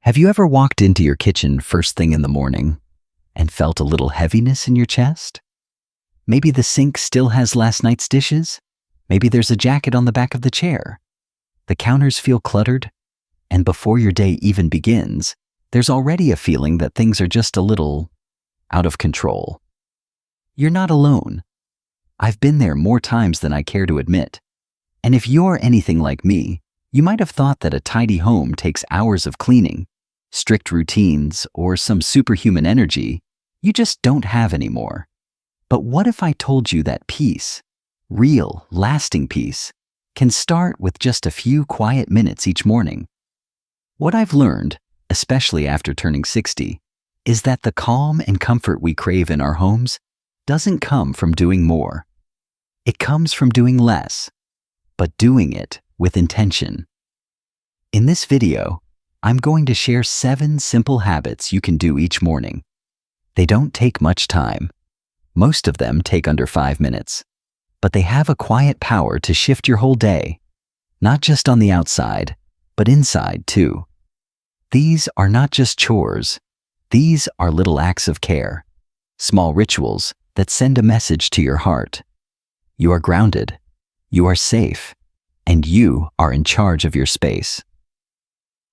Have you ever walked into your kitchen first thing in the morning and felt a little heaviness in your chest? Maybe the sink still has last night's dishes. Maybe there's a jacket on the back of the chair. The counters feel cluttered, and before your day even begins, there's already a feeling that things are just a little out of control. You're not alone. I've been there more times than I care to admit. And if you're anything like me, you might have thought that a tidy home takes hours of cleaning, strict routines, or some superhuman energy you just don't have anymore. But what if I told you that peace, real, lasting peace, can start with just a few quiet minutes each morning? What I've learned, especially after turning 60, is that the calm and comfort we crave in our homes doesn't come from doing more. It comes from doing less, but doing it with intention. In this video, I'm going to share 7 simple habits you can do each morning. They don't take much time. Most of them take under 5 minutes, but they have a quiet power to shift your whole day, not just on the outside, but inside too. These are not just chores. These are little acts of care, small rituals that send a message to your heart. You are grounded, you are safe, and you are in charge of your space.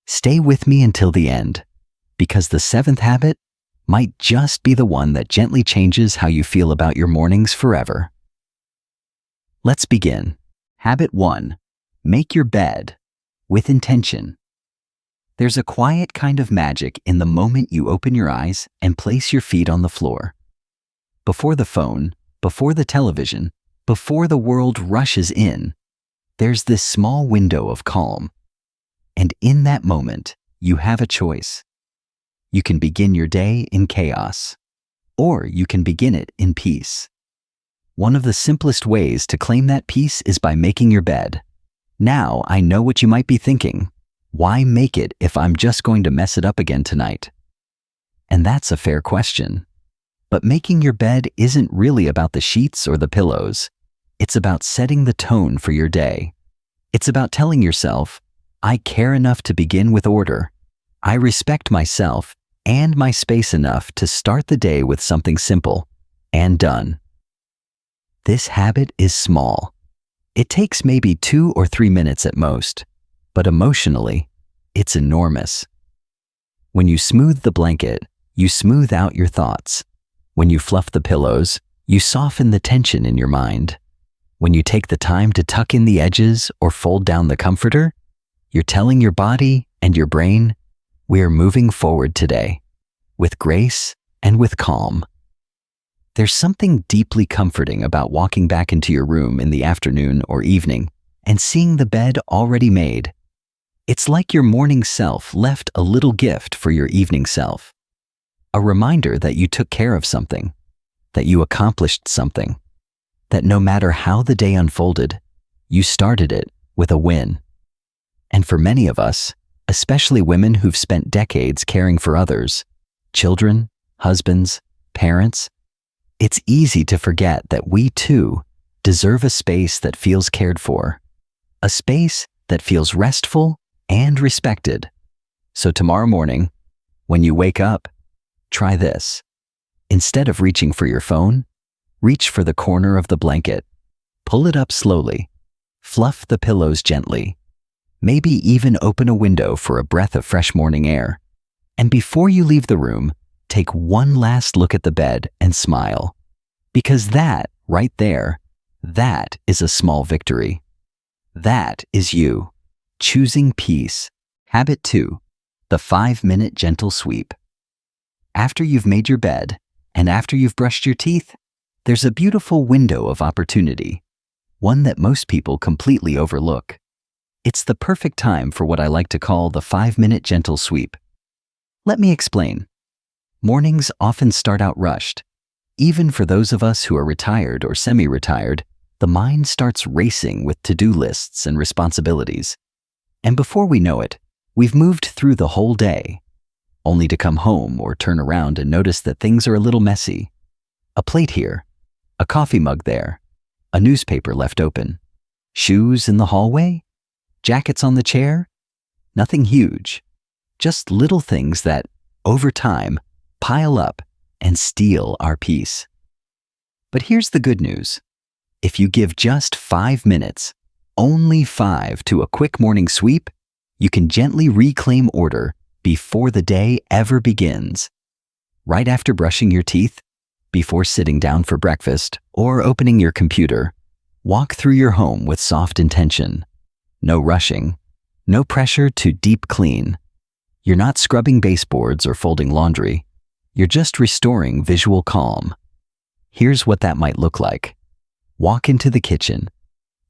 Stay with me until the end, because the 7th habit might just be the one that gently changes how you feel about your mornings forever. Let's begin. Habit 1. Make your bed with intention. There's a quiet kind of magic in the moment you open your eyes and place your feet on the floor. Before the phone, before the television, before the world rushes in, there's this small window of calm. And in that moment, you have a choice. You can begin your day in chaos, or you can begin it in peace. One of the simplest ways to claim that peace is by making your bed. Now I know what you might be thinking. Why make it if I'm just going to mess it up again tonight? And that's a fair question. But making your bed isn't really about the sheets or the pillows. It's about setting the tone for your day. It's about telling yourself, I care enough to begin with order. I respect myself and my space enough to start the day with something simple and done. This habit is small. It takes maybe 2 or 3 minutes at most, but emotionally, it's enormous. When you smooth the blanket, you smooth out your thoughts. When you fluff the pillows, you soften the tension in your mind. When you take the time to tuck in the edges or fold down the comforter, you're telling your body and your brain, we are moving forward today, with grace and with calm. There's something deeply comforting about walking back into your room in the afternoon or evening and seeing the bed already made. It's like your morning self left a little gift for your evening self. A reminder that you took care of something, that you accomplished something, that no matter how the day unfolded, you started it with a win. And for many of us, especially women who've spent decades caring for others, children, husbands, parents, it's easy to forget that we too deserve a space that feels cared for, a space that feels restful and respected. So tomorrow morning, when you wake up, try this. Instead of reaching for your phone, reach for the corner of the blanket. Pull it up slowly. Fluff the pillows gently. Maybe even open a window for a breath of fresh morning air. And before you leave the room, take one last look at the bed and smile. Because that, right there, that is a small victory. That is you, choosing peace. Habit 2, the 5-minute gentle sweep. After you've made your bed, and after you've brushed your teeth, there's a beautiful window of opportunity, one that most people completely overlook. It's the perfect time for what I like to call the 5-minute gentle sweep. Let me explain. Mornings often start out rushed. Even for those of us who are retired or semi-retired, the mind starts racing with to-do lists and responsibilities. And before we know it, we've moved through the whole day, only to come home or turn around and notice that things are a little messy. A plate here, a coffee mug there, a newspaper left open, shoes in the hallway, jackets on the chair. Nothing huge, Just little things that, over time, pile up and steal our peace. But here's the good news. If you give just 5 minutes, only 5, to a quick morning sweep, you can gently reclaim order before the day ever begins. Right after brushing your teeth, before sitting down for breakfast, or opening your computer, walk through your home with soft intention. No rushing, no pressure to deep clean. You're not scrubbing baseboards or folding laundry. You're just restoring visual calm. Here's what that might look like. Walk into the kitchen.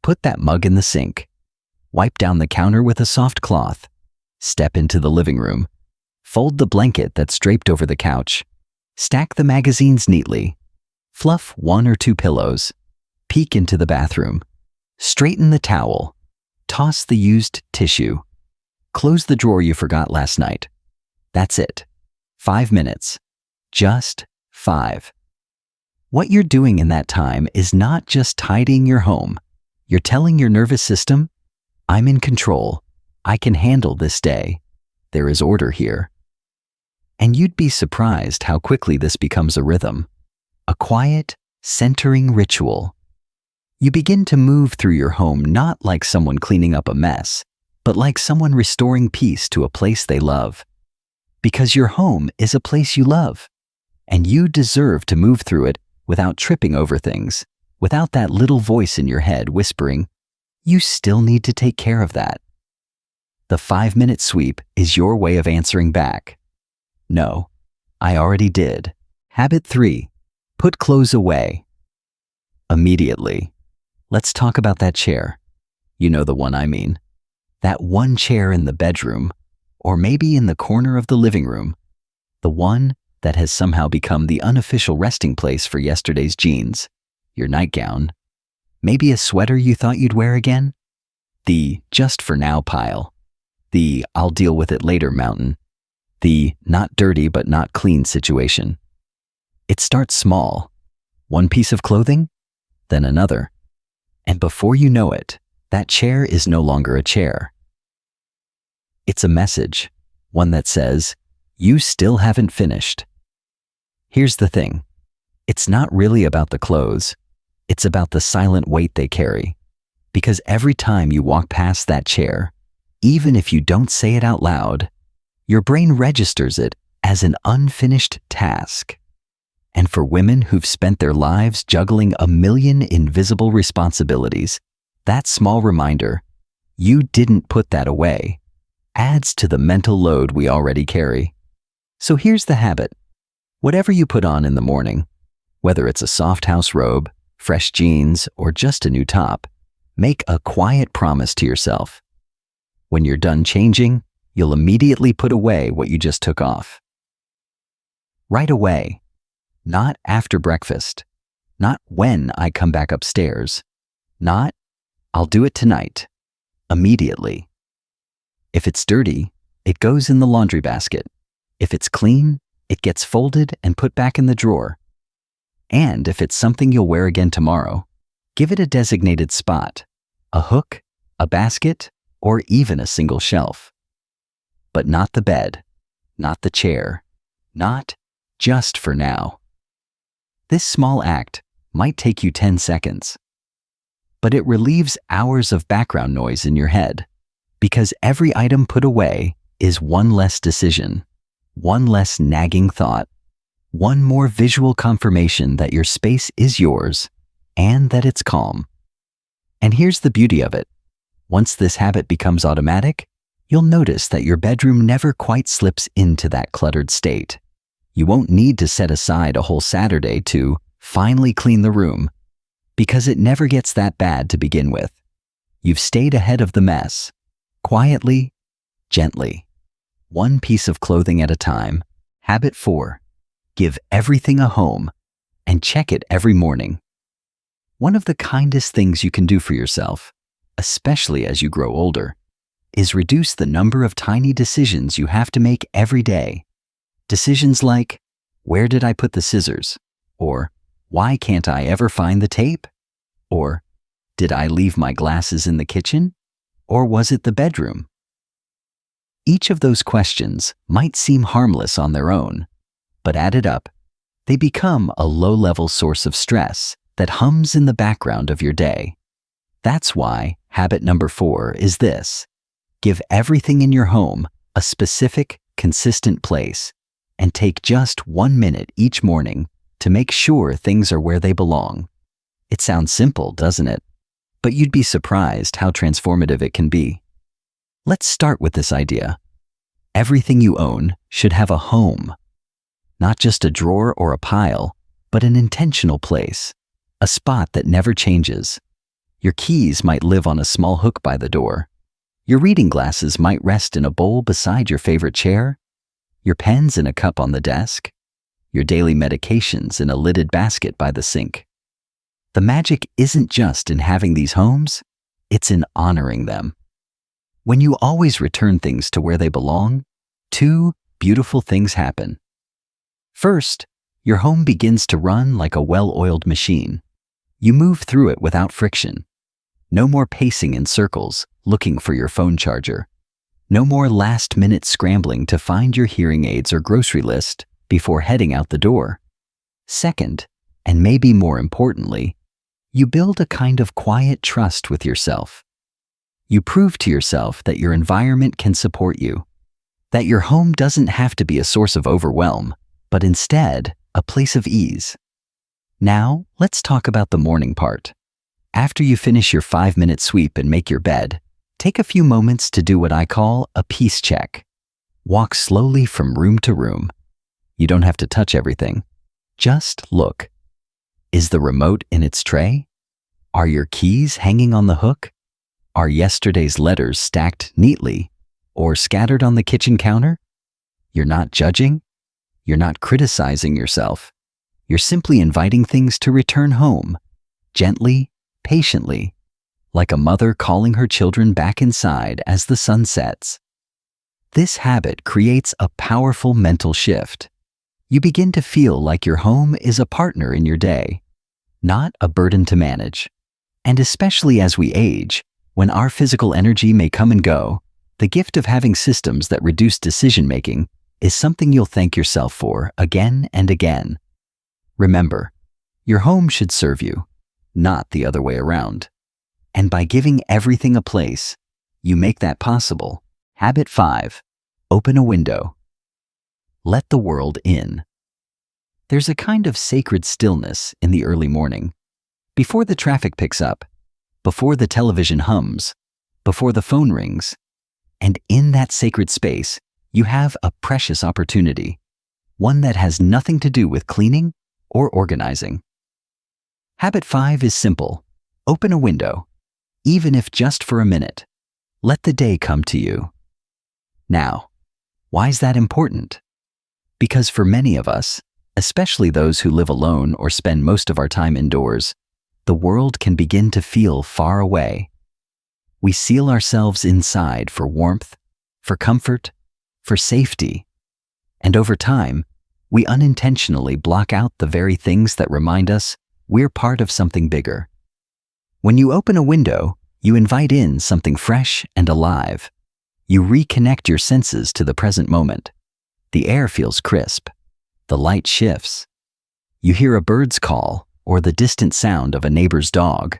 Put that mug in the sink. Wipe down the counter with a soft cloth. Step into the living room. Fold the blanket that's draped over the couch. Stack the magazines neatly. Fluff 1 or 2 pillows. Peek into the bathroom. Straighten the towel. Toss the used tissue. Close the drawer you forgot last night. That's it. 5 minutes. Just 5. What you're doing in that time is not just tidying your home. You're telling your nervous system, I'm in control. I can handle this day. There is order here. And you'd be surprised how quickly this becomes a rhythm. A quiet, centering ritual. You begin to move through your home not like someone cleaning up a mess, but like someone restoring peace to a place they love. Because your home is a place you love, and you deserve to move through it without tripping over things, without that little voice in your head whispering, you still need to take care of that. The 5-minute sweep is your way of answering back. No, I already did. Habit 3, put clothes away. Immediately. Let's talk about that chair. You know the one I mean. That one chair in the bedroom, or maybe in the corner of the living room. The one that has somehow become the unofficial resting place for yesterday's jeans, your nightgown, maybe a sweater you thought you'd wear again, the just for now pile, the I'll deal with it later mountain, the not dirty but not clean situation. It starts small, one piece of clothing, then another, and before you know it, that chair is no longer a chair. It's a message, one that says, you still haven't finished. Here's the thing. It's not really about the clothes. It's about the silent weight they carry. Because every time you walk past that chair, even if you don't say it out loud, your brain registers it as an unfinished task. And for women who've spent their lives juggling a million invisible responsibilities, that small reminder, you didn't put that away, adds to the mental load we already carry. So here's the habit. Whatever you put on in the morning, whether it's a soft house robe, fresh jeans, or just a new top, make a quiet promise to yourself. When you're done changing, you'll immediately put away what you just took off. Right away, not after breakfast, not when I come back upstairs, not I'll do it tonight, immediately. If it's dirty, it goes in the laundry basket. If it's clean, it gets folded and put back in the drawer. And if it's something you'll wear again tomorrow, give it a designated spot, a hook, a basket, or even a single shelf. But not the bed, not the chair, not just for now. This small act might take you 10 seconds, but it relieves hours of background noise in your head, because every item put away is one less decision, one less nagging thought, one more visual confirmation that your space is yours and that it's calm. And here's the beauty of it. Once this habit becomes automatic, you'll notice that your bedroom never quite slips into that cluttered state. You won't need to set aside a whole Saturday to finally clean the room, because it never gets that bad to begin with. You've stayed ahead of the mess, quietly, gently, one piece of clothing at a time. Habit 4, give everything a home and check it every morning. One of the kindest things you can do for yourself, especially as you grow older, is reduce the number of tiny decisions you have to make every day. Decisions like, where did I put the scissors? Or, why can't I ever find the tape? Or, did I leave my glasses in the kitchen? Or was it the bedroom? Each of those questions might seem harmless on their own, but added up, they become a low-level source of stress that hums in the background of your day. That's why habit number 4 is this: give everything in your home a specific, consistent place, and take just 1 minute each morning to make sure things are where they belong. It sounds simple, doesn't it? But you'd be surprised how transformative it can be. Let's start with this idea. Everything you own should have a home. Not just a drawer or a pile, but an intentional place, a spot that never changes. Your keys might live on a small hook by the door. Your reading glasses might rest in a bowl beside your favorite chair. Your pens in a cup on the desk. Your daily medications in a lidded basket by the sink. The magic isn't just in having these homes, it's in honoring them. When you always return things to where they belong, 2 beautiful things happen. First, your home begins to run like a well-oiled machine. You move through it without friction. No more pacing in circles, looking for your phone charger. No more last-minute scrambling to find your hearing aids or grocery list before heading out the door. Second, and maybe more importantly, you build a kind of quiet trust with yourself. You prove to yourself that your environment can support you, that your home doesn't have to be a source of overwhelm, but instead, a place of ease. Now, let's talk about the morning part. After you finish your 5-minute sweep and make your bed, take a few moments to do what I call a peace check. Walk slowly from room to room. You don't have to touch everything. Just look. Is the remote in its tray? Are your keys hanging on the hook? Are yesterday's letters stacked neatly or scattered on the kitchen counter? You're not judging. You're not criticizing yourself. You're simply inviting things to return home, gently, patiently, like a mother calling her children back inside as the sun sets. This habit creates a powerful mental shift. You begin to feel like your home is a partner in your day, not a burden to manage. And especially as we age, when our physical energy may come and go, the gift of having systems that reduce decision-making is something you'll thank yourself for again and again. Remember, your home should serve you, not the other way around. And by giving everything a place, you make that possible. Habit 5. Open a window. Let the world in. There's a kind of sacred stillness in the early morning. Before the traffic picks up, before the television hums, before the phone rings, and in that sacred space, you have a precious opportunity, one that has nothing to do with cleaning or organizing. Habit 5 is simple. Open a window, even if just for a minute. Let the day come to you. Now, why is that important? Because for many of us, especially those who live alone or spend most of our time indoors, the world can begin to feel far away. We seal ourselves inside for warmth, for comfort, for safety. And over time, we unintentionally block out the very things that remind us we're part of something bigger. When you open a window, you invite in something fresh and alive. You reconnect your senses to the present moment. The air feels crisp. The light shifts. You hear a bird's call or the distant sound of a neighbor's dog.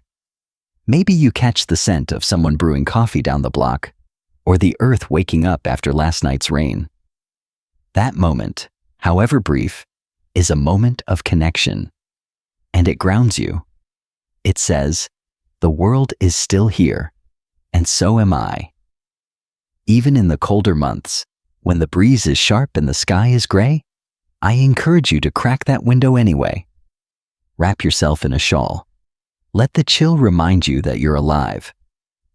Maybe you catch the scent of someone brewing coffee down the block, or the earth waking up after last night's rain. That moment, however brief, is a moment of connection, and it grounds you. It says, the world is still here, and so am I. Even in the colder months, when the breeze is sharp and the sky is gray, I encourage you to crack that window anyway. Wrap yourself in a shawl. Let the chill remind you that you're alive.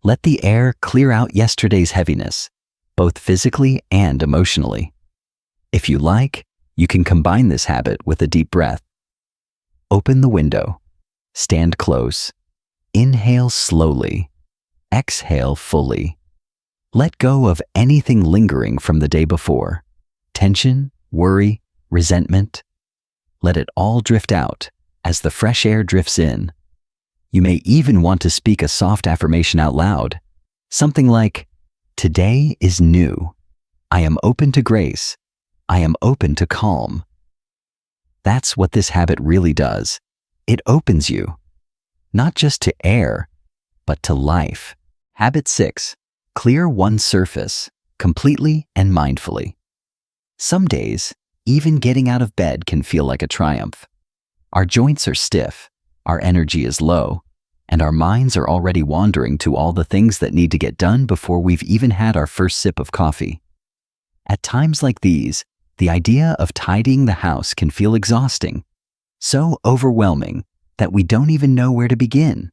Let the air clear out yesterday's heaviness, both physically and emotionally. If you like, you can combine this habit with a deep breath. Open the window. Stand close. Inhale slowly. Exhale fully. Let go of anything lingering from the day before. Tension, worry, resentment. Let it all drift out as the fresh air drifts in. You may even want to speak a soft affirmation out loud. Something like, today is new. I am open to grace. I am open to calm. That's what this habit really does. It opens you, not just to air, but to life. Habit 6. Clear one surface, completely and mindfully. Some days, even getting out of bed can feel like a triumph. Our joints are stiff, our energy is low, and our minds are already wandering to all the things that need to get done before we've even had our first sip of coffee. At times like these, the idea of tidying the house can feel exhausting, so overwhelming that we don't even know where to begin.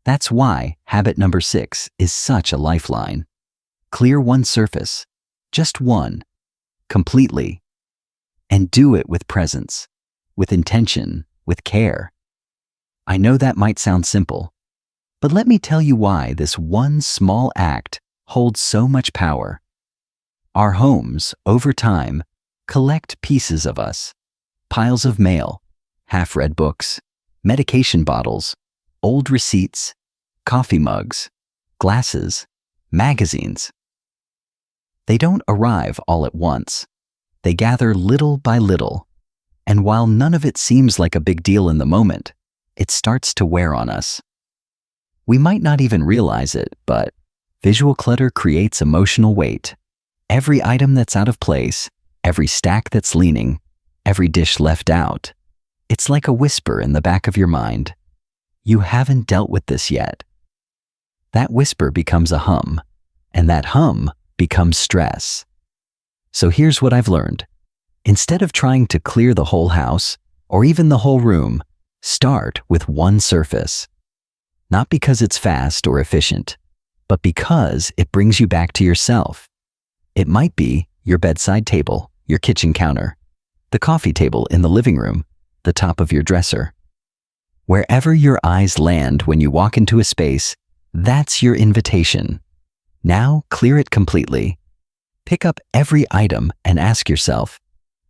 That's why habit number 6 is such a lifeline. Clear one surface, just one, completely, and do it with presence, with intention, with care. I know that might sound simple, but let me tell you why this one small act holds so much power. Our homes, over time, collect pieces of us, piles of mail, half-read books, medication bottles, old receipts, coffee mugs, glasses, magazines. They don't arrive all at once. They gather little by little, and while none of it seems like a big deal in the moment, it starts to wear on us. We might not even realize it, but visual clutter creates emotional weight. Every item that's out of place, every stack that's leaning, every dish left out, it's like a whisper in the back of your mind. You haven't dealt with this yet. That whisper becomes a hum, and that hum becomes stress. So here's what I've learned. Instead of trying to clear the whole house, or even the whole room, start with one surface. Not because it's fast or efficient, but because it brings you back to yourself. It might be your bedside table, your kitchen counter, the coffee table in the living room, the top of your dresser. Wherever your eyes land when you walk into a space, that's your invitation. Now clear it completely. Pick up every item and ask yourself,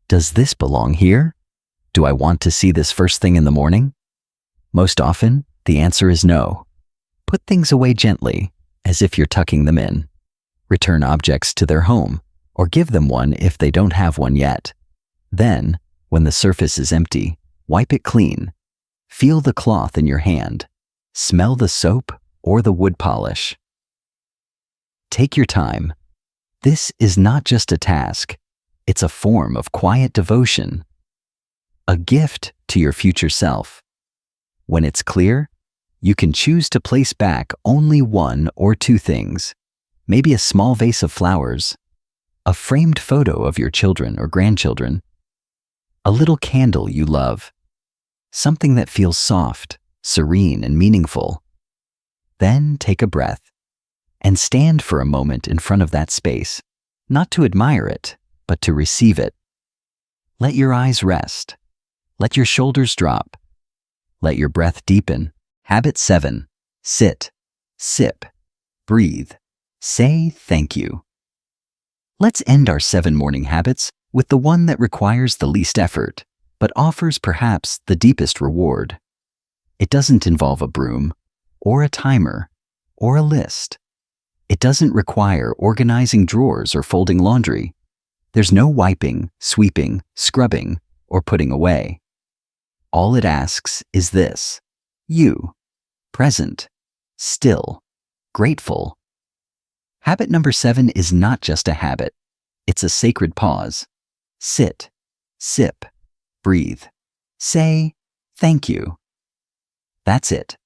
does this belong here? Do I want to see this first thing in the morning? Most often, the answer is no. Put things away gently, as if you're tucking them in. Return objects to their home, or give them one if they don't have one yet. Then, when the surface is empty, wipe it clean. Feel the cloth in your hand. Smell the soap or the wood polish. Take your time. This is not just a task. It's a form of quiet devotion. A gift to your future self. When it's clear, you can choose to place back only one or two things. Maybe a small vase of flowers, a framed photo of your children or grandchildren, a little candle you love, something that feels soft, serene, and meaningful. Then take a breath and stand for a moment in front of that space, not to admire it, but to receive it. Let your eyes rest. Let your shoulders drop. Let your breath deepen. Habit 7. Sit, sip, breathe. Say thank you. Let's end our 7 morning habits with the one that requires the least effort, but offers perhaps the deepest reward. It doesn't involve a broom, or a timer, or a list. It doesn't require organizing drawers or folding laundry. There's no wiping, sweeping, scrubbing, or putting away. All it asks is this: you, present, still, grateful. Habit number 7 is not just a habit. It's a sacred pause. Sit, sip, breathe. Say thank you. That's it.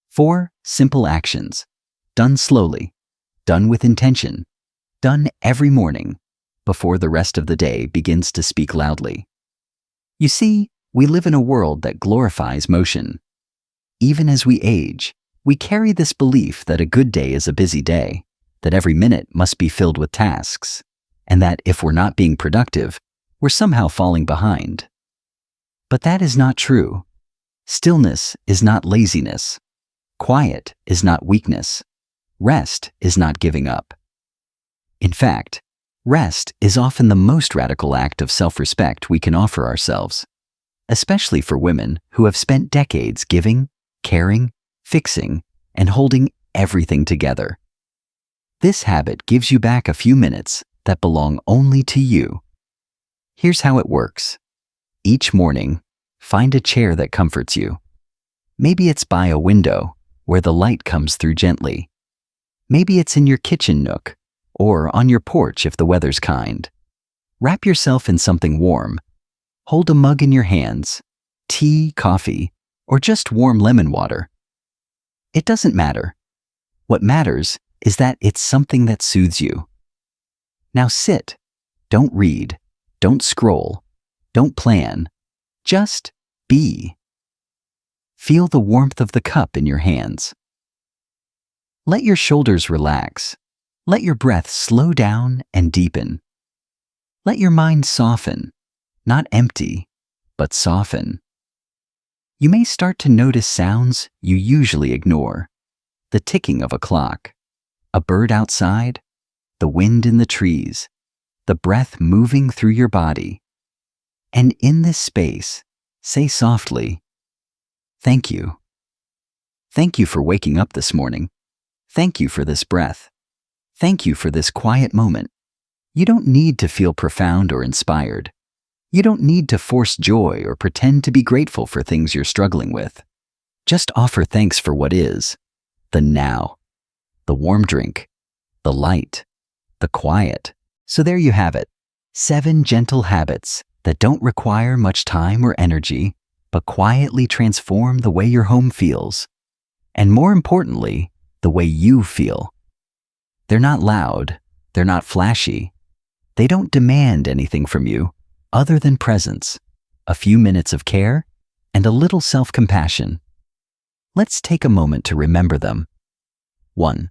4 simple actions. Done slowly. Done with intention. Done every morning, before the rest of the day begins to speak loudly. You see, we live in a world that glorifies motion. Even as we age, we carry this belief that a good day is a busy day, that every minute must be filled with tasks, and that if we're not being productive, we're somehow falling behind. But that is not true. Stillness is not laziness. Quiet is not weakness. Rest is not giving up. In fact, rest is often the most radical act of self-respect we can offer ourselves, especially for women who have spent decades giving, caring, fixing, and holding everything together. This habit gives you back a few minutes that belong only to you. Here's how it works. Each morning, find a chair that comforts you. Maybe it's by a window where the light comes through gently. Maybe it's in your kitchen nook or on your porch if the weather's kind. Wrap yourself in something warm. Hold a mug in your hands, tea, coffee, or just warm lemon water. It doesn't matter. What matters is that it's something that soothes you. Now sit. Don't read. Don't scroll. Don't plan. Just be. Feel the warmth of the cup in your hands. Let your shoulders relax. Let your breath slow down and deepen. Let your mind soften, not empty, but soften. You may start to notice sounds you usually ignore. The ticking of a clock, a bird outside, the wind in the trees, the breath moving through your body. And in this space, say softly, "Thank you. Thank you for waking up this morning. Thank you for this breath. Thank you for this quiet moment." You don't need to feel profound or inspired. You don't need to force joy or pretend to be grateful for things you're struggling with. Just offer thanks for what is, the now, the warm drink, the light, the quiet. So there you have it, 7 gentle habits that don't require much time or energy, but quietly transform the way your home feels. And more importantly, the way you feel. They're not loud, they're not flashy. They don't demand anything from you other than presence, a few minutes of care, and a little self-compassion. Let's take a moment to remember them. 1.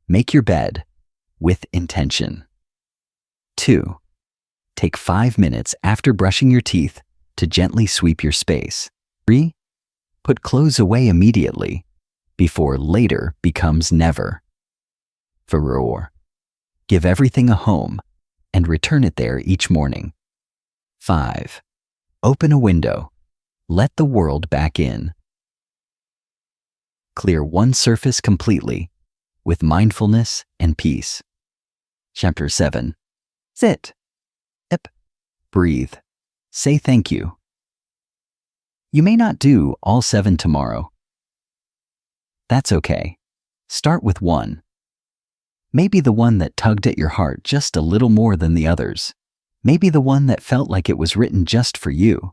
Make your bed with intention. 2. Take 5 minutes after brushing your teeth to gently sweep your space. 3. Put clothes away immediately before later becomes never. 4. Give everything a home and return it there each morning. 5. Open a window. Let the world back in. Clear one surface completely with mindfulness and peace. Chapter 7. Sit. Ip. Breathe. Say thank you. You may not do all 7 tomorrow. That's okay. Start with 1. Maybe the one that tugged at your heart just a little more than the others. Maybe the one that felt like it was written just for you.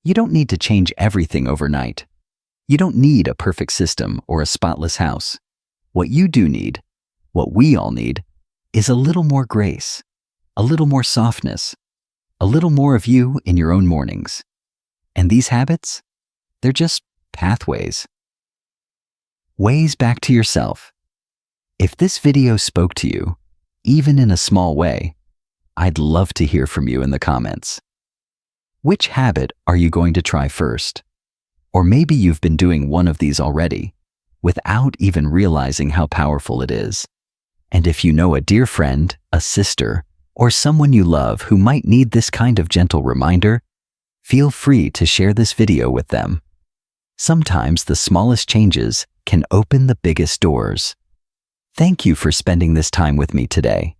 You don't need to change everything overnight. You don't need a perfect system or a spotless house. What you do need, what we all need, is a little more grace, a little more softness, a little more of you in your own mornings. And these habits, they're just pathways. Ways back to yourself. If this video spoke to you, even in a small way, I'd love to hear from you in the comments. Which habit are you going to try first? Or maybe you've been doing one of these already, without even realizing how powerful it is. And if you know a dear friend, a sister, or someone you love who might need this kind of gentle reminder, feel free to share this video with them. Sometimes the smallest changes can open the biggest doors. Thank you for spending this time with me today.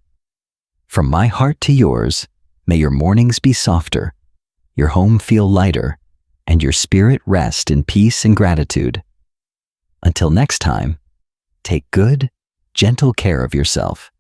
From my heart to yours, may your mornings be softer, your home feel lighter, and your spirit rest in peace and gratitude. Until next time, take good, gentle care of yourself.